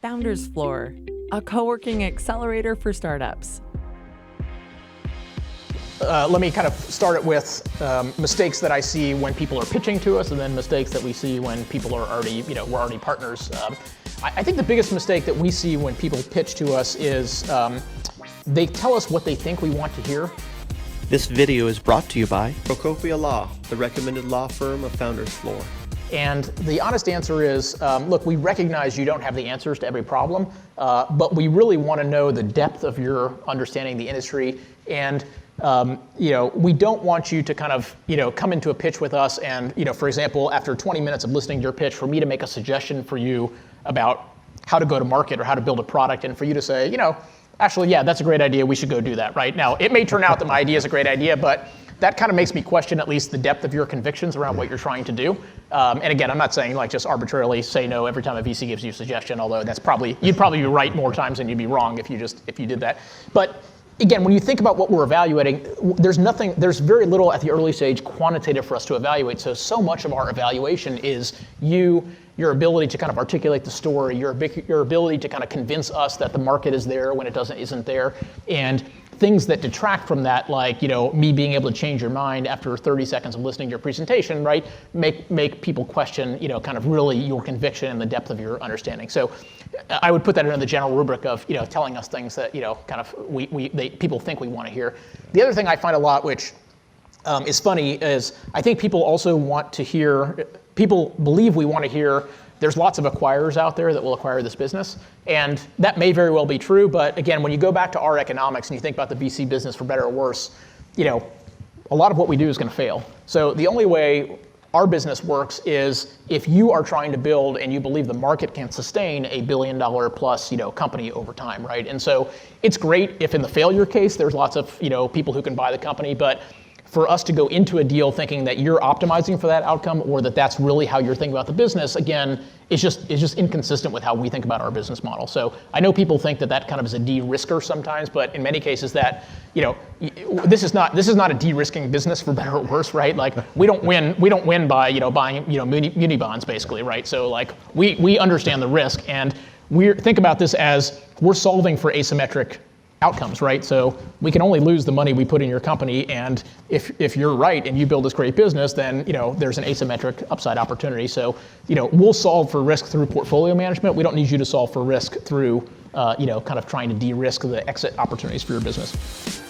Founders Floor, a co-working accelerator for startups. Let me kind of start it with mistakes that I see when people are pitching to us, and then mistakes that we see when people are already, we're already partners. I think the biggest mistake that we see when people pitch to us is they tell us what they think we want to hear. This video is brought to you by Procopia Law, the recommended law firm of Founders Floor. And the honest answer is, look, we recognize you don't have the answers to every problem, but we really want to know the depth of your understanding the industry. And we don't want you to kind of, come into a pitch with us and, for example, after 20 minutes of listening to your pitch, for me to make a suggestion for you about how to go to market or how to build a product, and for you to say, actually, yeah, that's a great idea. We should go do that, right? Now, it may turn out that my idea is a great idea, but that kind of makes me question at least the depth of your convictions around what you're trying to do. And again, I'm not saying like just arbitrarily say no every time a VC gives you a suggestion, although you'd probably be right more times than you'd be wrong if you did that. But again, when you think about what we're evaluating, there's very little at the early stage quantitative for us to evaluate. So much of our evaluation is your ability to kind of articulate the story, your ability to kind of convince us that the market is there when it isn't there, and things that detract from that, like me being able to change your mind after 30 seconds of listening to your presentation, right? Make people question, kind of really your conviction and the depth of your understanding. So I would put that under the general rubric of telling us things that kind of people think we want to hear. The other thing I find a lot, which is funny, is I think people also want to hear. People believe we want to hear, there's lots of acquirers out there that will acquire this business. And that may very well be true, but again, when you go back to our economics and you think about the VC business for better or worse, a lot of what we do is going to fail. So the only way our business works is if you are trying to build and you believe the market can sustain $1 billion plus, company over time, right? And so it's great if in the failure case, there's lots of, people who can buy the company, but for us to go into a deal thinking that you're optimizing for that outcome or that that's really how you're thinking about the business, again, it's just inconsistent with how we think about our business model. So I know people think that kind of is a de-risker sometimes, but in many cases that, this is not a de-risking business for better or worse, right? Like we don't win by, buying, muni bonds basically, right? So like we understand the risk, and think about this as we're solving for asymmetric outcomes, right? So we can only lose the money we put in your company, and if you're right and you build this great business, then there's an asymmetric upside opportunity. So we'll solve for risk through portfolio management. We don't need you to solve for risk through kind of trying to de-risk the exit opportunities for your business.